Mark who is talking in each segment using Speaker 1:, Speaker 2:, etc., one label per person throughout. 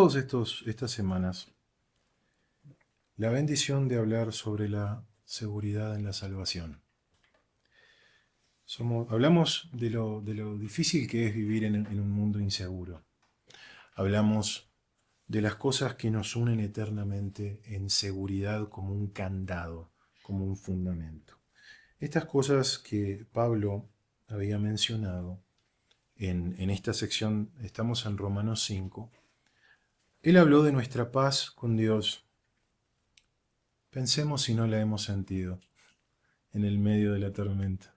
Speaker 1: Estas semanas, la bendición de hablar sobre la seguridad en la salvación. Hablamos de lo difícil que es vivir en un mundo inseguro. Hablamos de las cosas que nos unen eternamente en seguridad como un candado, como un fundamento. Estas cosas que Pablo había mencionado en esta sección, estamos en Romanos 5, él habló de nuestra paz con Dios. Pensemos si no la hemos sentido en el medio de la tormenta.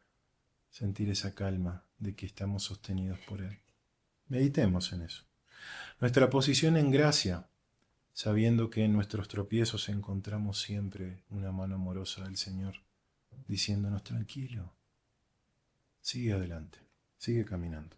Speaker 1: Sentir esa calma de que estamos sostenidos por Él. Meditemos en eso. Nuestra posición en gracia, sabiendo que en nuestros tropiezos encontramos siempre una mano amorosa del Señor, diciéndonos tranquilo, sigue adelante, sigue caminando.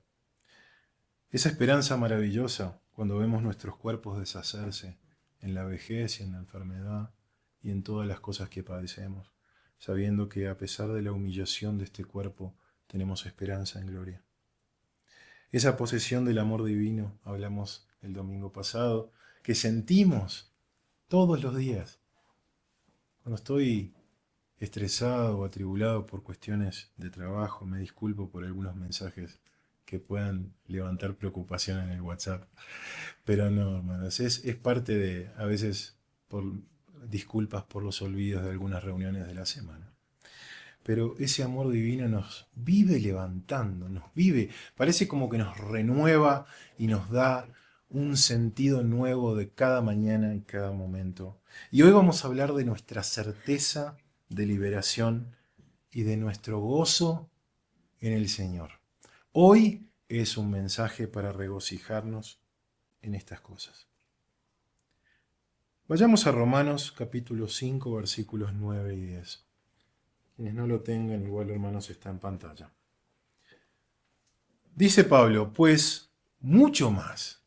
Speaker 1: Esa esperanza maravillosa cuando vemos nuestros cuerpos deshacerse en la vejez y en la enfermedad y en todas las cosas que padecemos, sabiendo que a pesar de la humillación de este cuerpo, tenemos esperanza en gloria. Esa posesión del amor divino, hablamos el domingo pasado, que sentimos todos los días. Cuando estoy estresado o atribulado por cuestiones de trabajo, me disculpo por algunos mensajes que puedan levantar preocupación en el WhatsApp. Pero no, hermanos, es parte de, a veces, por disculpas por los olvidos de algunas reuniones de la semana. Pero ese amor divino nos vive levantando, parece como que nos renueva y nos da un sentido nuevo de cada mañana y cada momento. Y hoy vamos a hablar de nuestra certeza de liberación y de nuestro gozo en el Señor. Hoy es un mensaje para regocijarnos en estas cosas. Vayamos a Romanos capítulo 5, versículos 9 y 10. Quienes no lo tengan, igual hermanos, está en pantalla. Dice Pablo, pues mucho más,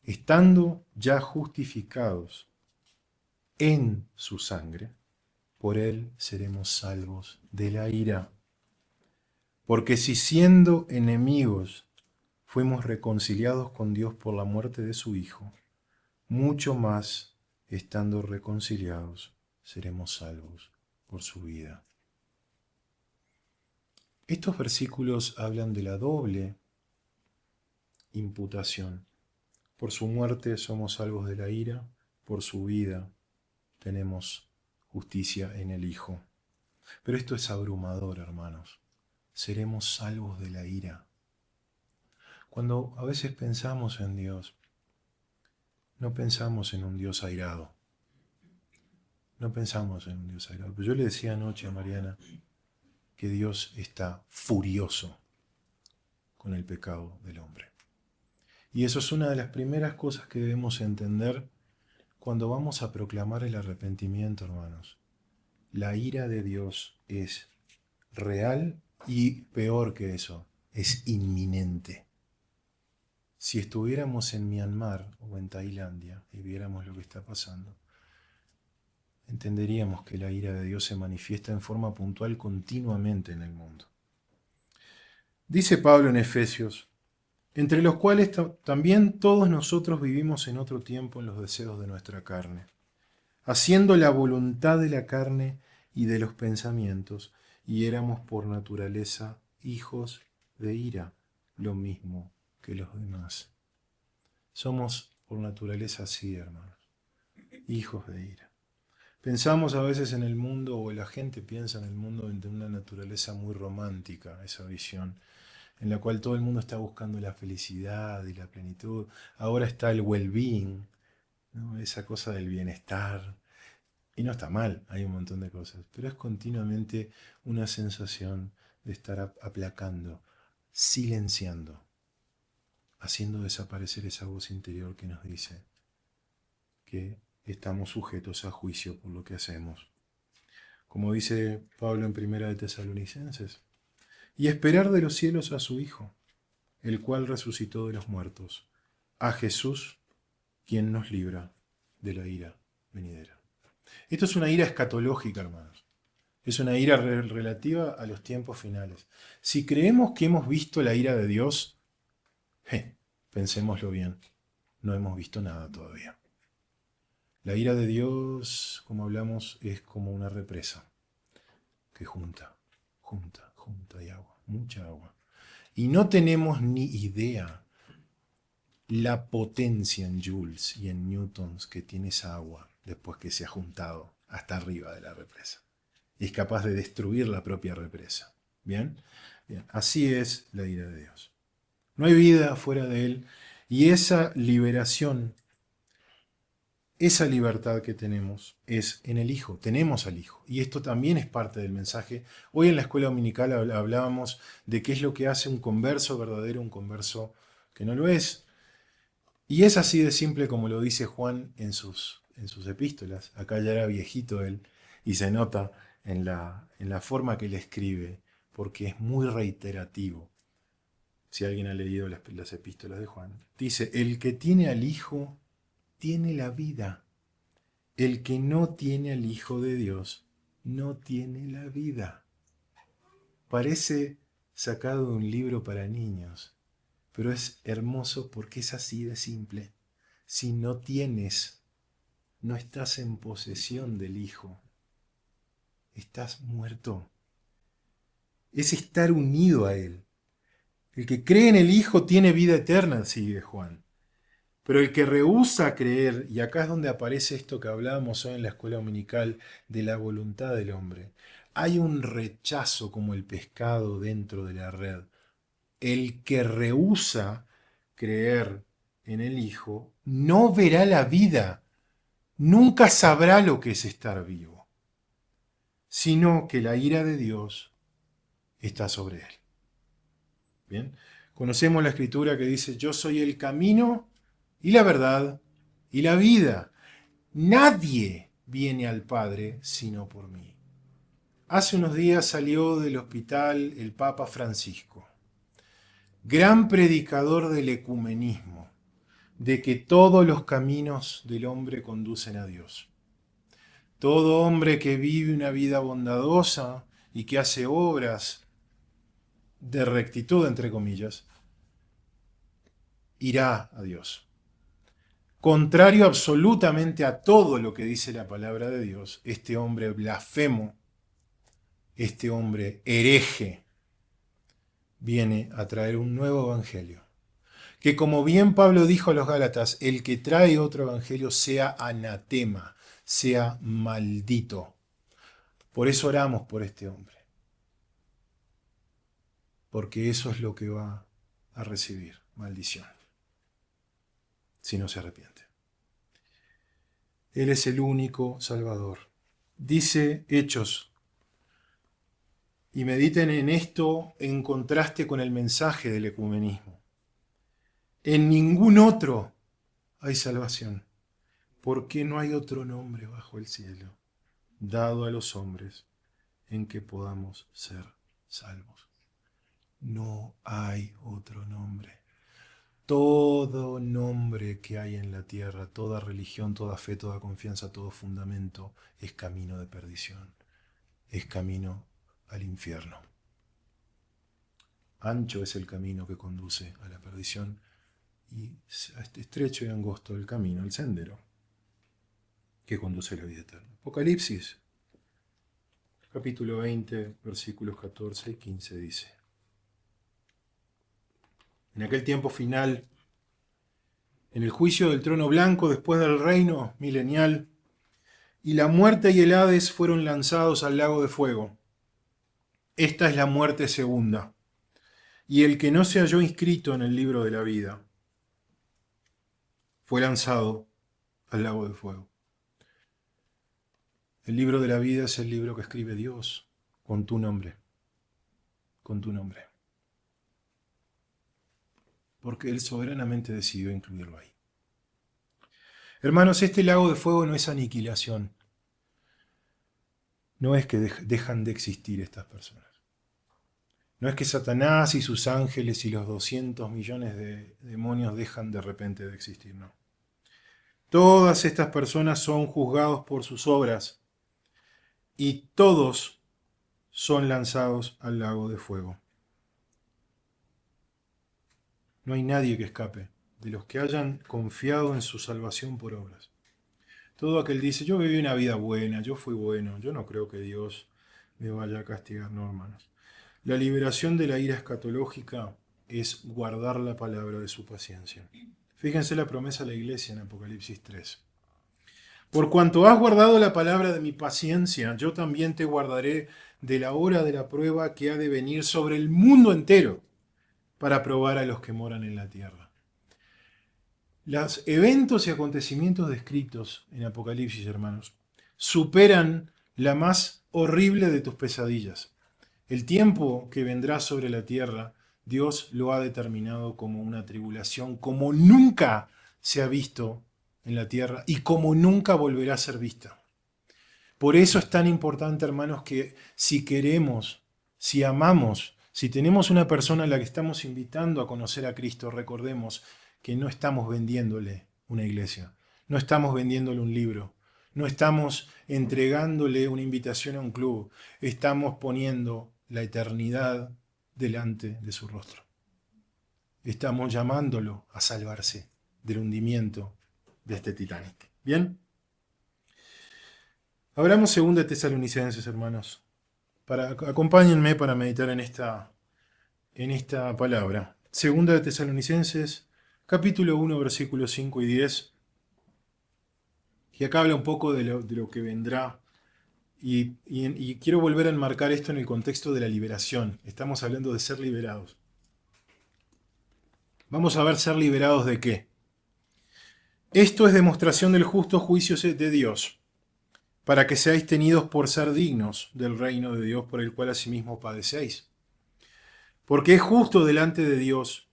Speaker 1: estando ya justificados en su sangre, por él seremos salvos de la ira. Porque si siendo enemigos fuimos reconciliados con Dios por la muerte de su Hijo, mucho más, estando reconciliados, seremos salvos por su vida. Estos versículos hablan de la doble imputación. Por su muerte somos salvos de la ira, por su vida tenemos justicia en el Hijo. Pero esto es abrumador, hermanos. Seremos salvos de la ira. Cuando a veces pensamos en Dios, no pensamos en un Dios airado. No pensamos en un Dios airado. Pero yo le decía anoche a Mariana que Dios está furioso con el pecado del hombre. Y eso es una de las primeras cosas que debemos entender cuando vamos a proclamar el arrepentimiento, hermanos. La ira de Dios es real y peor que eso, es inminente. Si estuviéramos en Myanmar o en Tailandia y viéramos lo que está pasando, entenderíamos que la ira de Dios se manifiesta en forma puntual continuamente en el mundo. Dice Pablo en Efesios, entre los cuales también todos nosotros vivimos en otro tiempo en los deseos de nuestra carne, haciendo la voluntad de la carne y de los pensamientos, y éramos por naturaleza hijos de ira, lo mismo que los demás. Somos por naturaleza así, hermanos, hijos de ira. Pensamos a veces en el mundo, o la gente piensa en el mundo de una naturaleza muy romántica, esa visión, en la cual todo el mundo está buscando la felicidad y la plenitud. Ahora está el well-being, ¿no? Esa cosa del bienestar. Y no está mal, hay un montón de cosas, pero es continuamente una sensación de estar aplacando, silenciando, haciendo desaparecer esa voz interior que nos dice que estamos sujetos a juicio por lo que hacemos. Como dice Pablo en Primera de Tesalonicenses, y esperar de los cielos a su Hijo, el cual resucitó de los muertos, a Jesús, quien nos libra de la ira venidera. Esto es una ira escatológica, hermanos. Es una ira relativa a los tiempos finales. Si creemos que hemos visto la ira de Dios, pensémoslo bien. no hemos visto nada todavía. La ira de Dios, como hablamos, es como una represa que junta y agua, mucha agua. Y no tenemos ni idea la potencia en joules y en newtons que tiene esa agua después que se ha juntado hasta arriba de la represa. Y es capaz de destruir la propia represa. ¿Bien? Bien, así es la ira de Dios. No hay vida fuera de Él. Y esa liberación, esa libertad que tenemos es en el Hijo. Tenemos al Hijo. Y esto también es parte del mensaje. Hoy en la escuela dominical hablábamos de qué es lo que hace un converso verdadero, un converso que no lo es. Y es así de simple como lo dice Juan en sus epístolas. Acá ya era viejito él y se nota en la forma que le escribe, porque es muy reiterativo. Si alguien ha leído las epístolas de Juan, dice, el que tiene al Hijo tiene la vida. El que no tiene al Hijo de Dios no tiene la vida. Parece sacado de un libro para niños, pero es hermoso porque es así de simple. Si no tienes, no estás en posesión del Hijo, estás muerto. Es estar unido a Él. El que cree en el Hijo tiene vida eterna, sigue Juan. Pero el que rehúsa creer, y acá es donde aparece esto que hablábamos hoy en la escuela dominical, de la voluntad del hombre. Hay un rechazo como el pescado dentro de la red. El que rehúsa creer en el Hijo no verá la vida, nunca sabrá lo que es estar vivo, sino que la ira de Dios está sobre él. Bien, conocemos la escritura que dice, yo soy el camino y la verdad y la vida. Nadie viene al Padre sino por mí. Hace unos días salió del hospital el Papa Francisco, gran predicador del ecumenismo, de que todos los caminos del hombre conducen a Dios. Todo hombre que vive una vida bondadosa y que hace obras de rectitud, entre comillas, irá a Dios. Contrario absolutamente a todo lo que dice la palabra de Dios, este hombre blasfemo, este hombre hereje, viene a traer un nuevo evangelio. Que como bien Pablo dijo a los Gálatas, el que trae otro evangelio sea anatema, sea maldito. Por eso oramos por este hombre. Porque eso es lo que va a recibir, maldición, si no se arrepiente. Él es el único Salvador. Dice Hechos, y mediten en esto en contraste con el mensaje del ecumenismo. En ningún otro hay salvación, porque no hay otro nombre bajo el cielo dado a los hombres en que podamos ser salvos. No hay otro nombre. Todo nombre que hay en la tierra, toda religión, toda fe, toda confianza, todo fundamento es camino de perdición, es camino al infierno. Ancho es el camino que conduce a la perdición y estrecho y angosto el camino, el sendero que conduce a la vida eterna. Apocalipsis, capítulo 20, versículos 14 y 15 dice: en aquel tiempo final, en el juicio del trono blanco, después del reino milenial, y la muerte y el Hades fueron lanzados al lago de fuego. Esta es la muerte segunda. Y el que no se halló inscrito en el libro de la vida fue lanzado al lago de fuego. El libro de la vida es el libro que escribe Dios con tu nombre. Con tu nombre. Porque Él soberanamente decidió incluirlo ahí. Hermanos, este lago de fuego no es aniquilación. No es que dejan de existir estas personas. No es que Satanás y sus ángeles y los 200 millones de demonios dejan de repente de existir, no. Todas estas personas son juzgados por sus obras y todos son lanzados al lago de fuego. No hay nadie que escape de los que hayan confiado en su salvación por obras. Todo aquel dice, yo viví una vida buena, yo fui bueno, yo no creo que Dios me vaya a castigar, no, hermanos. La liberación de la ira escatológica es guardar la palabra de su paciencia. Fíjense la promesa de la iglesia en Apocalipsis 3. Por cuanto has guardado la palabra de mi paciencia, yo también te guardaré de la hora de la prueba que ha de venir sobre el mundo entero para probar a los que moran en la tierra. Los eventos y acontecimientos descritos en Apocalipsis, hermanos, superan la más horrible de tus pesadillas. El tiempo que vendrá sobre la tierra, Dios lo ha determinado como una tribulación como nunca se ha visto en la tierra y como nunca volverá a ser vista. Por eso es tan importante, hermanos, que si queremos, si amamos, si tenemos una persona a la que estamos invitando a conocer a Cristo, recordemos que no estamos vendiéndole una iglesia, no estamos vendiéndole un libro, no estamos entregándole una invitación a un club, estamos poniendo la eternidad delante de su rostro. Estamos llamándolo a salvarse del hundimiento de este Titanic. ¿Bien? Abramos 2 Tesalonicenses, hermanos. Acompáñenme para meditar en esta palabra. 2 Tesalonicenses, capítulo 1, versículos 5 y 10. Y acá habla un poco de lo que vendrá. Y quiero volver a enmarcar esto en el contexto de la liberación. Estamos hablando de ser liberados. Vamos a ver ser liberados de qué. Esto es demostración del justo juicio de Dios, para que seáis tenidos por ser dignos del reino de Dios por el cual asimismo padecéis. Porque es justo delante de Dios,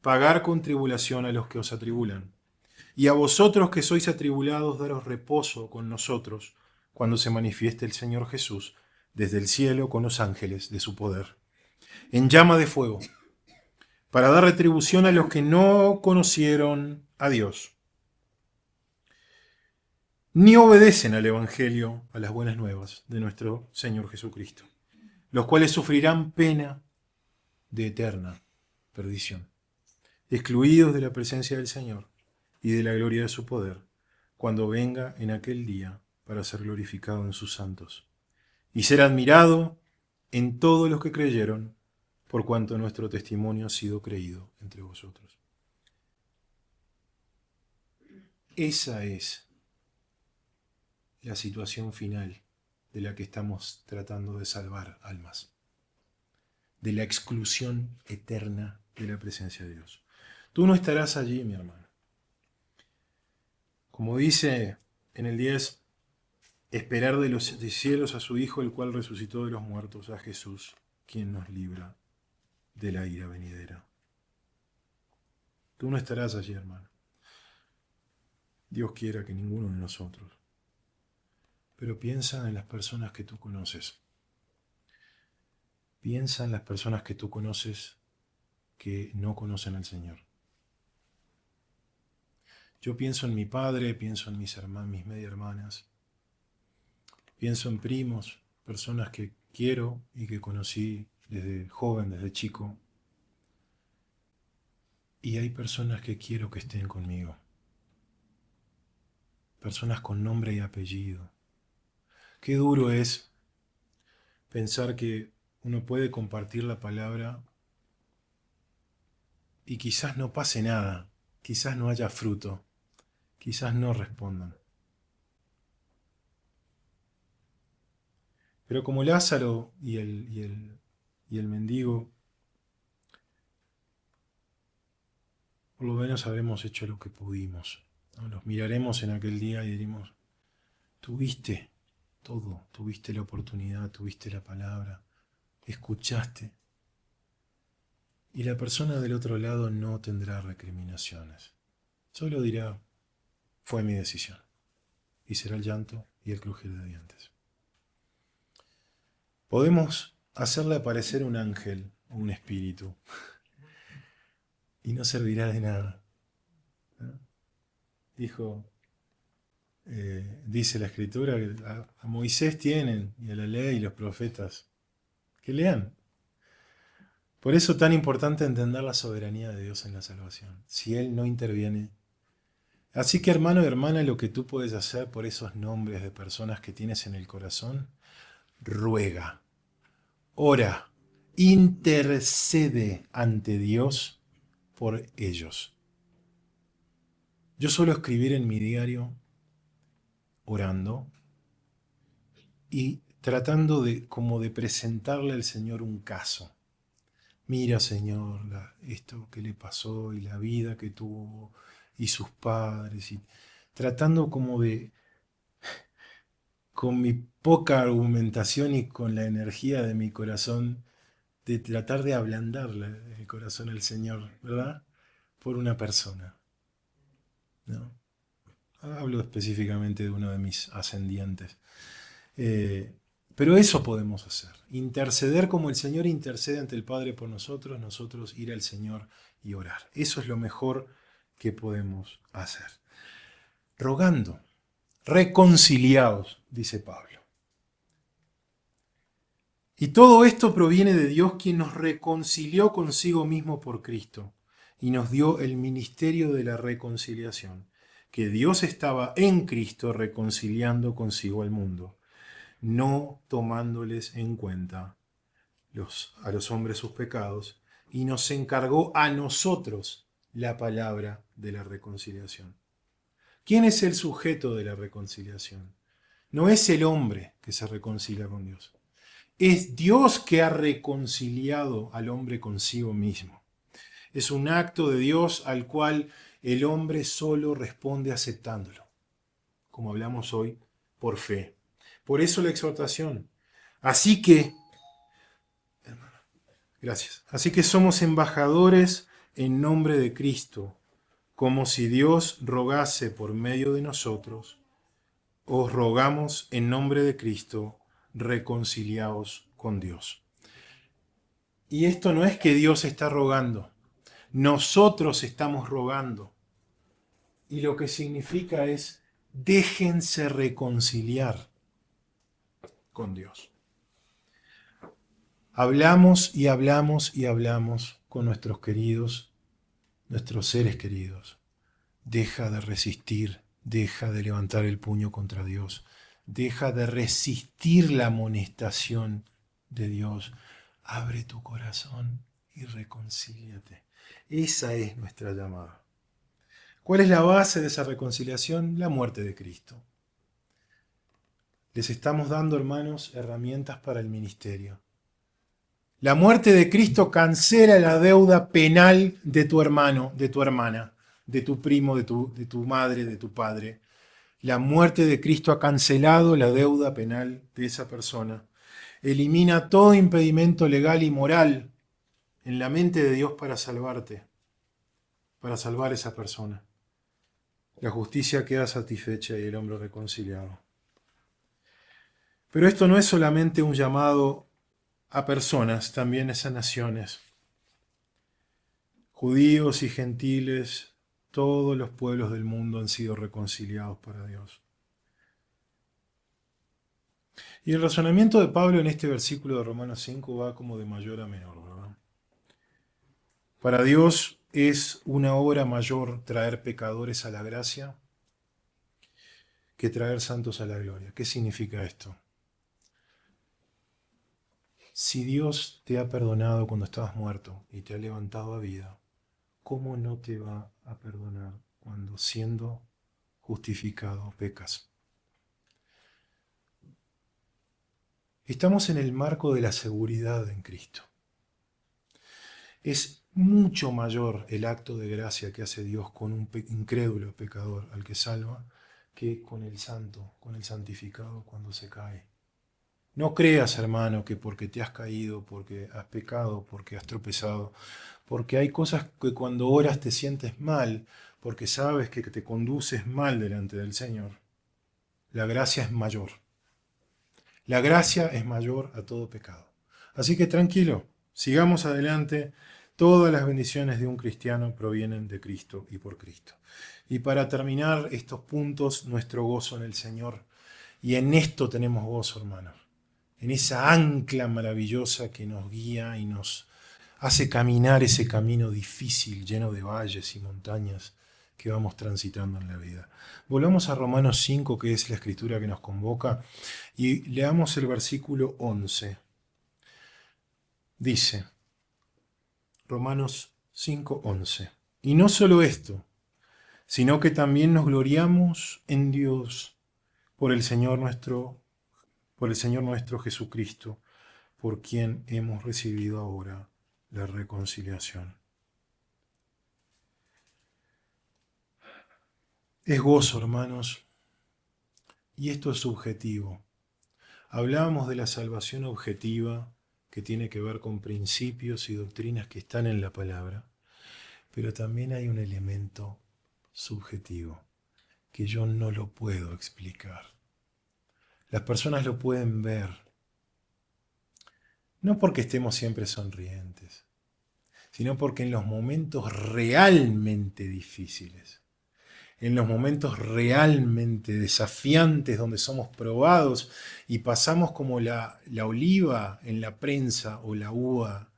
Speaker 1: pagar con tribulación a los que os atribulan. Y a vosotros que sois atribulados, daros reposo con nosotros, cuando se manifieste el Señor Jesús, desde el cielo con los ángeles de su poder, en llama de fuego, para dar retribución a los que no conocieron a Dios, ni obedecen al Evangelio, a las buenas nuevas de nuestro Señor Jesucristo, los cuales sufrirán pena de eterna perdición, excluidos de la presencia del Señor y de la gloria de su poder, cuando venga en aquel día para ser glorificado en sus santos, y ser admirado en todos los que creyeron, por cuanto nuestro testimonio ha sido creído entre vosotros. Esa es la situación final de la que estamos tratando de salvar almas, de la exclusión eterna de la presencia de Dios. Tú no estarás allí, mi hermano. Como dice en el 10, esperar de los cielos a su Hijo, el cual resucitó de los muertos, a Jesús, quien nos libra de la ira venidera. Tú no estarás allí, hermano. Dios quiera que ninguno de nosotros. Pero piensa en las personas que tú conoces. Piensa en las personas que tú conoces que no conocen al Señor. Yo pienso en mi padre, pienso en mis media hermanas, pienso en primos, personas que quiero y que conocí desde joven, desde chico. Y hay personas que quiero que estén conmigo. Personas con nombre y apellido. Qué duro es pensar que uno puede compartir la palabra y quizás no pase nada, quizás no haya fruto, quizás no respondan. Pero como Lázaro y el mendigo, por lo menos habremos hecho lo que pudimos, ¿no? Los miraremos en aquel día y diremos, tuviste todo, tuviste la oportunidad, tuviste la palabra, escuchaste. Y la persona del otro lado no tendrá recriminaciones. Solo dirá, fue mi decisión. Y será el llanto y el crujir de dientes. Podemos hacerle aparecer un ángel o un espíritu y no servirá de nada, ¿no? Dice la Escritura que a Moisés tienen y a la ley y los profetas que lean. Por eso es tan importante entender la soberanía de Dios en la salvación. Si Él no interviene. Así que hermano y hermana, lo que tú puedes hacer por esos nombres de personas que tienes en el corazón, ruega, ora, intercede ante Dios por ellos. Yo suelo escribir en mi diario orando y tratando de como de presentarle al Señor un caso. Mira, Señor, esto que le pasó y la vida que tuvo y sus padres, y tratando como de, con mi poca argumentación y con la energía de mi corazón, de tratar de ablandarle el corazón al Señor, ¿verdad? Por una persona, ¿no? Hablo específicamente de uno de mis ascendientes. Pero eso podemos hacer. Interceder como el Señor intercede ante el Padre por nosotros, nosotros ir al Señor y orar. Eso es lo mejor que podemos hacer. Rogando, reconciliados, dice Pablo. Y todo esto proviene de Dios, quien nos reconcilió consigo mismo por Cristo y nos dio el ministerio de la reconciliación, que Dios estaba en Cristo reconciliando consigo al mundo, no tomándoles en cuenta a los hombres sus pecados, y nos encargó a nosotros la palabra de la reconciliación. ¿Quién es el sujeto de la reconciliación? No es el hombre que se reconcilia con Dios. Es Dios que ha reconciliado al hombre consigo mismo. Es un acto de Dios al cual el hombre solo responde aceptándolo, como hablamos hoy, por fe. Por eso la exhortación. Así que, gracias. Así que somos embajadores en nombre de Cristo, como si Dios rogase por medio de nosotros. Os rogamos en nombre de Cristo, reconciliaos con Dios. Y esto no es que Dios está rogando, nosotros estamos rogando. Y lo que significa es, déjense reconciliar con Dios. Hablamos y hablamos y hablamos con nuestros queridos, nuestros seres queridos. Deja de resistir, deja de levantar el puño contra Dios, deja de resistir la amonestación de Dios. Abre tu corazón y reconcíliate. Esa es nuestra llamada. ¿Cuál es la base de esa reconciliación? La muerte de Cristo. Les estamos dando, hermanos, herramientas para el ministerio. La muerte de Cristo cancela la deuda penal de tu hermano, de tu hermana, de tu primo, de tu madre, de tu padre. La muerte de Cristo ha cancelado la deuda penal de esa persona. Elimina todo impedimento legal y moral en la mente de Dios para salvarte, para salvar a esa persona. La justicia queda satisfecha y el hombre reconciliado. Pero esto no es solamente un llamado a personas, también es a naciones. Judíos y gentiles, todos los pueblos del mundo han sido reconciliados para Dios. Y el razonamiento de Pablo en este versículo de Romanos 5 va como de mayor a menor, ¿verdad? Para Dios es una obra mayor traer pecadores a la gracia que traer santos a la gloria. ¿Qué significa esto? Si Dios te ha perdonado cuando estabas muerto y te ha levantado a vida, ¿cómo no te va a perdonar cuando siendo justificado pecas? Estamos en el marco de la seguridad en Cristo. Es mucho mayor el acto de gracia que hace Dios con un incrédulo pecador al que salva que con el santo, con el santificado cuando se cae. No creas, hermano, que porque te has caído, porque has pecado, porque has tropezado, porque hay cosas que cuando oras te sientes mal, porque sabes que te conduces mal delante del Señor. La gracia es mayor. La gracia es mayor a todo pecado. Así que tranquilo, sigamos adelante. Todas las bendiciones de un cristiano provienen de Cristo y por Cristo. Y para terminar estos puntos, nuestro gozo en el Señor. Y en esto tenemos gozo, hermanos. En esa ancla maravillosa que nos guía y nos hace caminar ese camino difícil, lleno de valles y montañas que vamos transitando en la vida. Volvamos a Romanos 5, que es la escritura que nos convoca, y leamos el versículo 11. Dice, Romanos 5:11. Y no solo esto, sino que también nos gloriamos en Dios por el Señor nuestro Jesucristo, por quien hemos recibido ahora la reconciliación. Es gozo, hermanos, y esto es subjetivo. Hablábamos de la salvación objetiva, que tiene que ver con principios y doctrinas que están en la palabra, pero también hay un elemento subjetivo que yo no lo puedo explicar. Las personas lo pueden ver, no porque estemos siempre sonrientes, sino porque en los momentos realmente difíciles, en los momentos realmente desafiantes donde somos probados y pasamos como la oliva en la prensa o la uva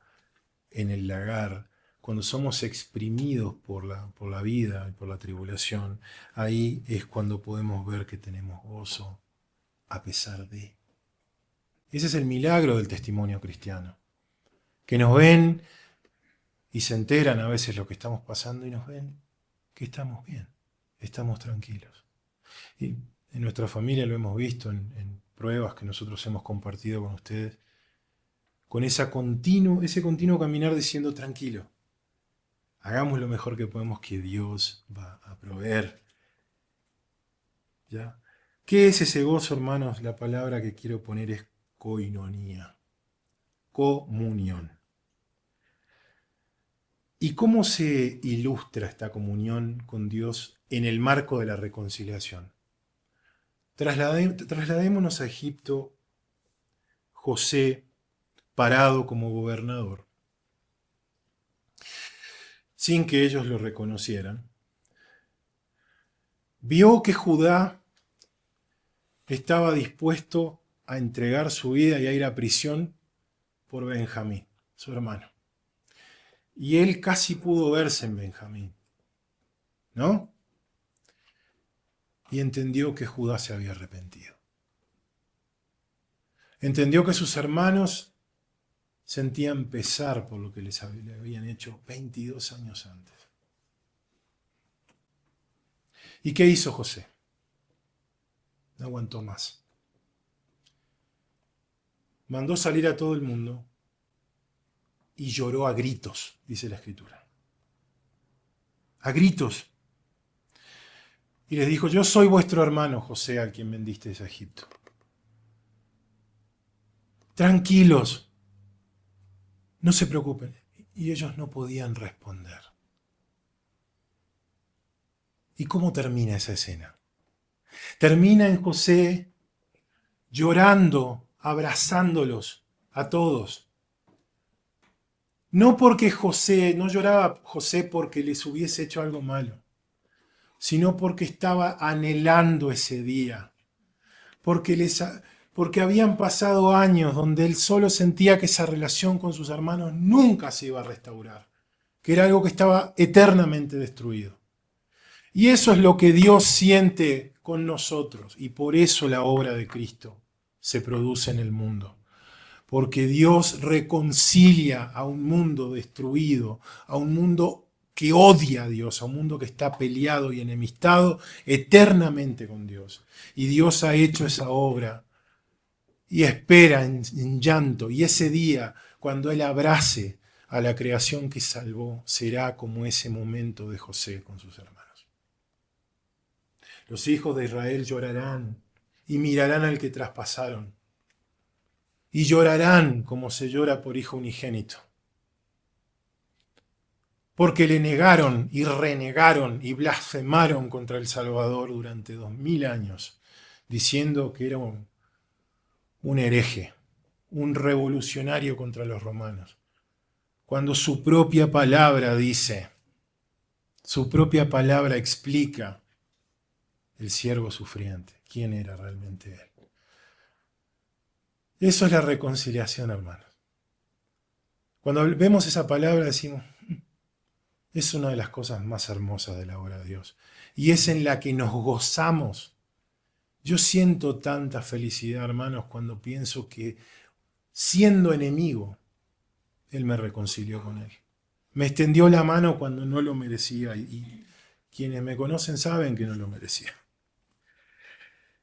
Speaker 1: en el lagar, cuando somos exprimidos por la vida y por la tribulación, ahí es cuando podemos ver que tenemos gozo a pesar de. Ese es el milagro del testimonio cristiano, que nos ven y se enteran a veces lo que estamos pasando y nos ven que estamos bien, estamos tranquilos. Y en nuestra familia lo hemos visto en pruebas que nosotros hemos compartido con ustedes, con ese continuo caminar diciendo tranquilo, hagamos lo mejor que podemos, que Dios va a proveer. ¿Ya? ¿Qué es ese gozo, hermanos? La palabra que quiero poner es koinonía, comunión. ¿Y cómo se ilustra esta comunión con Dios en el marco de la reconciliación? Trasladémonos a Egipto, José parado como gobernador, sin que ellos lo reconocieran. Vio que Judá estaba dispuesto a entregar su vida y a ir a prisión por Benjamín, su hermano. Y él casi pudo verse en Benjamín, ¿no? Y entendió que Judá se había arrepentido. Entendió que sus hermanos sentían pesar por lo que le habían hecho 22 años antes. ¿Y qué hizo José? No aguantó más. Mandó salir a todo el mundo y lloró a gritos, dice la Escritura. A gritos. Y les dijo, yo soy vuestro hermano José, al quien vendisteis a Egipto. Tranquilos, no se preocupen. Y ellos no podían responder. ¿Y cómo termina esa escena? Termina en José llorando, abrazándolos a todos. No porque no lloraba José porque les hubiese hecho algo malo, sino porque estaba anhelando ese día, porque habían pasado años donde él solo sentía que esa relación con sus hermanos nunca se iba a restaurar, que era algo que estaba eternamente destruido. Y eso es lo que Dios siente con nosotros, y por eso la obra de Cristo se produce en el mundo. Porque Dios reconcilia a un mundo destruido, a un mundo que odia a Dios, a un mundo que está peleado y enemistado eternamente con Dios. Y Dios ha hecho esa obra y espera en llanto. Y ese día, cuando Él abrace a la creación que salvó, será como ese momento de José con sus hermanos. Los hijos de Israel llorarán y mirarán al que traspasaron. Y llorarán como se llora por hijo unigénito. Porque le negaron y renegaron y blasfemaron contra el Salvador durante 2000 años, diciendo que era un hereje, un revolucionario contra los romanos. Cuando su propia palabra dice, su propia palabra explica el siervo sufriente, quién era realmente él. Eso es la reconciliación, hermanos. Cuando vemos esa palabra decimos, es una de las cosas más hermosas de la obra de Dios. Y es en la que nos gozamos. Yo siento tanta felicidad, hermanos, cuando pienso que siendo enemigo, Él me reconcilió con Él. Me extendió la mano cuando no lo merecía y quienes me conocen saben que no lo merecía.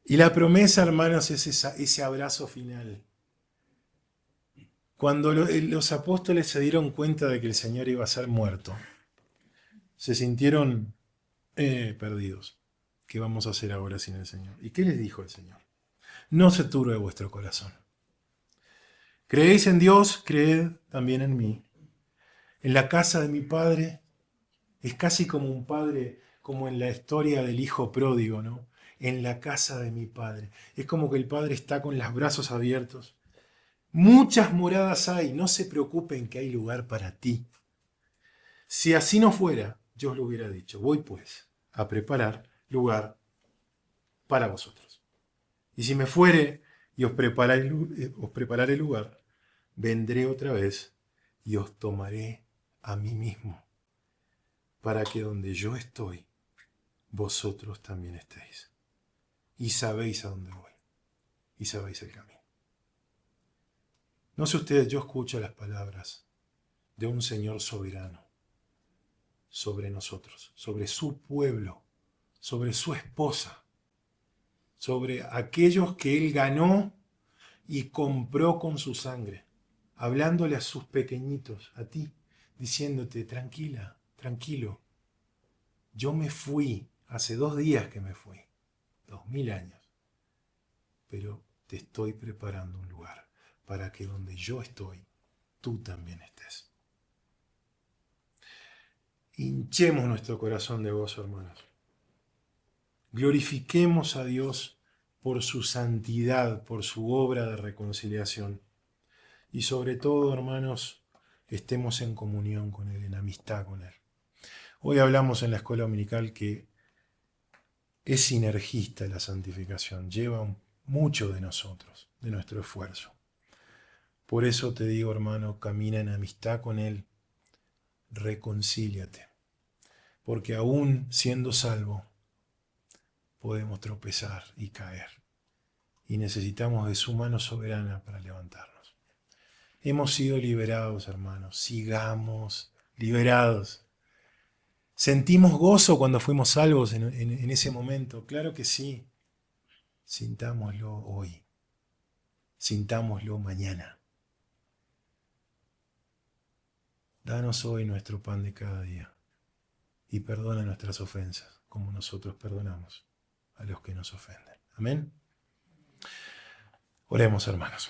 Speaker 1: Y la promesa, hermanos, es ese abrazo final. Cuando los apóstoles se dieron cuenta de que el Señor iba a ser muerto, se sintieron perdidos. ¿Qué vamos a hacer ahora sin el Señor? ¿Y qué les dijo el Señor? No se turbe vuestro corazón. Creéis en Dios, creed también en mí. En la casa de mi Padre es casi como un padre, como en la historia del hijo pródigo, ¿no? En la casa de mi Padre. Es como que el Padre está con los brazos abiertos. Muchas moradas hay, no se preocupen que hay lugar para ti. Si así no fuera, yo os lo hubiera dicho. Voy pues a preparar lugar para vosotros. Y si me fuere y os prepararé lugar, vendré otra vez y os tomaré a mí mismo, para que donde yo estoy, vosotros también estéis. Y sabéis a dónde voy, y sabéis el camino. No sé ustedes, yo escucho las palabras de un Señor soberano sobre nosotros, sobre su pueblo, sobre su esposa, sobre aquellos que Él ganó y compró con su sangre, hablándole a sus pequeñitos, a ti, diciéndote, tranquila, tranquilo, yo me fui, hace 2 días que me fui, 2000 años, pero te estoy preparando un lugar para que donde yo estoy, tú también estés. Hinchemos nuestro corazón de gozo, hermanos. Glorifiquemos a Dios por su santidad, por su obra de reconciliación. Y sobre todo, hermanos, estemos en comunión con Él, en amistad con Él. Hoy hablamos en la escuela dominical que es sinergista la santificación, lleva mucho de nosotros, de nuestro esfuerzo. Por eso te digo, hermano, camina en amistad con Él, reconcíliate, porque aún siendo salvo, podemos tropezar y caer, y necesitamos de su mano soberana para levantarnos. Hemos sido liberados, hermanos, sigamos liberados. ¿Sentimos gozo cuando fuimos salvos en ese momento? Claro que sí. Sintámoslo hoy. Sintámoslo mañana. Danos hoy nuestro pan de cada día y perdona nuestras ofensas, como nosotros perdonamos a los que nos ofenden. Amén. Oremos, hermanos.